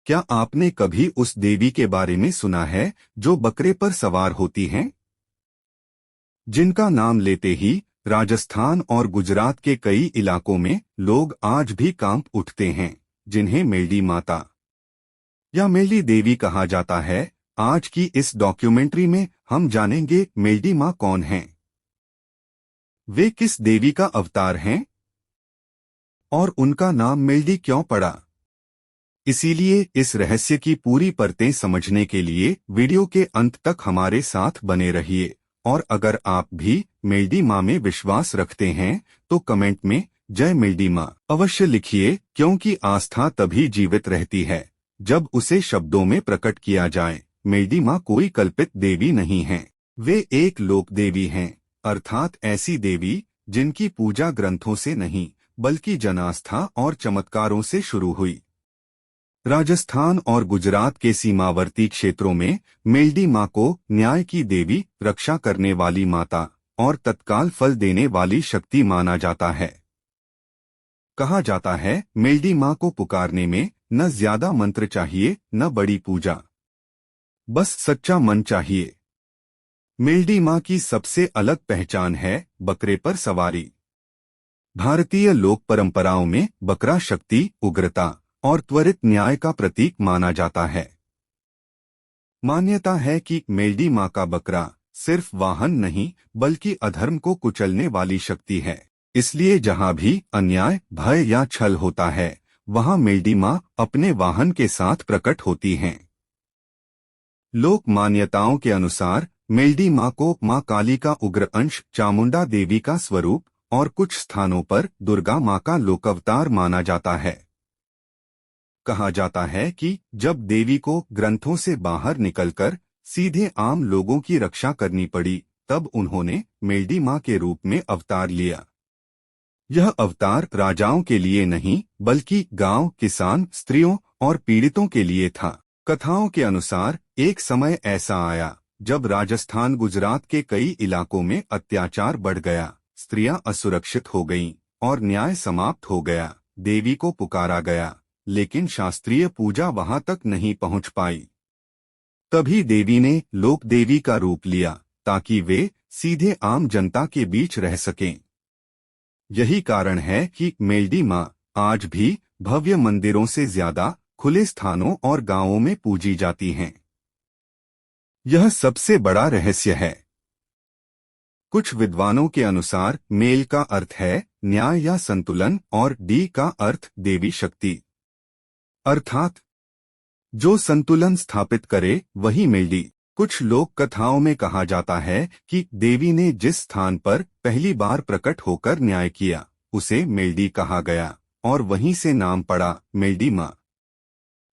क्या आपने कभी उस देवी के बारे में सुना है जो बकरे पर सवार होती हैं, जिनका नाम लेते ही राजस्थान और गुजरात के कई इलाकों में लोग आज भी कांप उठते हैं, जिन्हें मेलडी माता या मेलडी देवी कहा जाता है। आज की इस डॉक्यूमेंट्री में हम जानेंगे मेलडी माँ कौन हैं, वे किस देवी का अवतार हैं और उनका नाम मेलडी क्यों पड़ा। इसीलिए इस रहस्य की पूरी परतें समझने के लिए वीडियो के अंत तक हमारे साथ बने रहिए। और अगर आप भी मेलडी माँ में विश्वास रखते हैं तो कमेंट में जय मेलडी माँ अवश्य लिखिए, क्योंकि आस्था तभी जीवित रहती है जब उसे शब्दों में प्रकट किया जाए। मेलडी माँ कोई कल्पित देवी नहीं है, वे एक लोक देवी हैं, अर्थात ऐसी देवी जिनकी पूजा ग्रंथों से नहीं बल्कि जनास्था और चमत्कारों से शुरू हुई। राजस्थान और गुजरात के सीमावर्ती क्षेत्रों में मेलडी माँ को न्याय की देवी, रक्षा करने वाली माता और तत्काल फल देने वाली शक्ति माना जाता है। कहा जाता है मेलडी माँ को पुकारने में न ज्यादा मंत्र चाहिए न बड़ी पूजा, बस सच्चा मन चाहिए। मेलडी माँ की सबसे अलग पहचान है बकरे पर सवारी। भारतीय लोक परंपराओं में बकरा शक्ति, उग्रता और त्वरित न्याय का प्रतीक माना जाता है। मान्यता है कि मेलडी माँ का बकरा सिर्फ वाहन नहीं बल्कि अधर्म को कुचलने वाली शक्ति है। इसलिए जहाँ भी अन्याय, भय या छल होता है वहाँ मेलडी माँ अपने वाहन के साथ प्रकट होती हैं। लोक मान्यताओं के अनुसार मेलडी माँ को माँ काली का उग्र अंश, चामुंडा देवी का स्वरूप और कुछ स्थानों पर दुर्गा माँ का लोकावतार माना जाता है। कहा जाता है कि जब देवी को ग्रंथों से बाहर निकलकर सीधे आम लोगों की रक्षा करनी पड़ी, तब उन्होंने मेलडी माँ के रूप में अवतार लिया। यह अवतार राजाओं के लिए नहीं बल्कि गांव, किसान, स्त्रियों और पीड़ितों के लिए था। कथाओं के अनुसार एक समय ऐसा आया जब राजस्थान, गुजरात के कई इलाकों में अत्याचार बढ़ गया, स्त्रियां असुरक्षित हो गईं और न्याय समाप्त हो गया। देवी को पुकारा गया लेकिन शास्त्रीय पूजा वहां तक नहीं पहुंच पाई। तभी देवी ने लोक देवी का रूप लिया ताकि वे सीधे आम जनता के बीच रह सकें। यही कारण है कि मेलडी माँ आज भी भव्य मंदिरों से ज्यादा खुले स्थानों और गांवों में पूजी जाती हैं। यह सबसे बड़ा रहस्य है। कुछ विद्वानों के अनुसार मेल का अर्थ है न्याय या संतुलन और डी का अर्थ देवी शक्ति, अर्थात जो संतुलन स्थापित करे वही मेलडी। कुछ लोक कथाओं में कहा जाता है कि देवी ने जिस स्थान पर पहली बार प्रकट होकर न्याय किया उसे मेलडी कहा गया और वहीं से नाम पड़ा मेलडी माँ।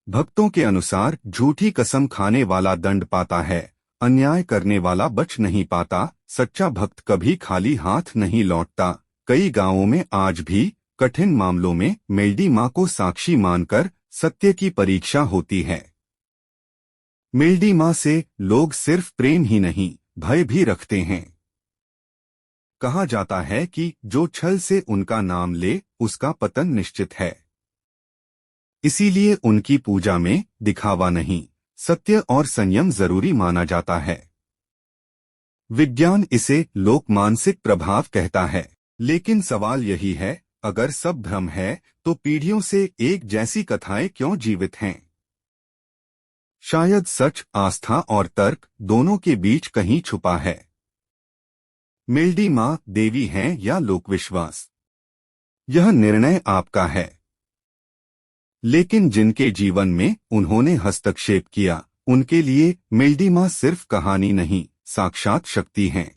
भक्तों के अनुसार झूठी कसम खाने वाला दंड पाता है, अन्याय करने वाला बच नहीं पाता, सच्चा भक्त कभी खाली हाथ नहीं लौटता। कई गांवों में आज भी कठिन मामलों में मेलडी माँ को साक्षी मानकर सत्य की परीक्षा होती है। मेलडी माँ से लोग सिर्फ प्रेम ही नहीं भय भी रखते हैं। कहा जाता है कि जो छल से उनका नाम ले उसका पतन निश्चित है। इसीलिए उनकी पूजा में दिखावा नहीं, सत्य और संयम जरूरी माना जाता है। विज्ञान इसे लोक मानसिक प्रभाव कहता है, लेकिन सवाल यही है, अगर सब भ्रम है तो पीढ़ियों से एक जैसी कथाएं क्यों जीवित हैं? शायद सच, आस्था और तर्क दोनों के बीच कहीं छुपा है। मेलडी माँ देवी हैं या लोकविश्वास, यह निर्णय आपका है। लेकिन जिनके जीवन में उन्होंने हस्तक्षेप किया उनके लिए मेलडी माँ सिर्फ कहानी नहीं, साक्षात शक्ति हैं।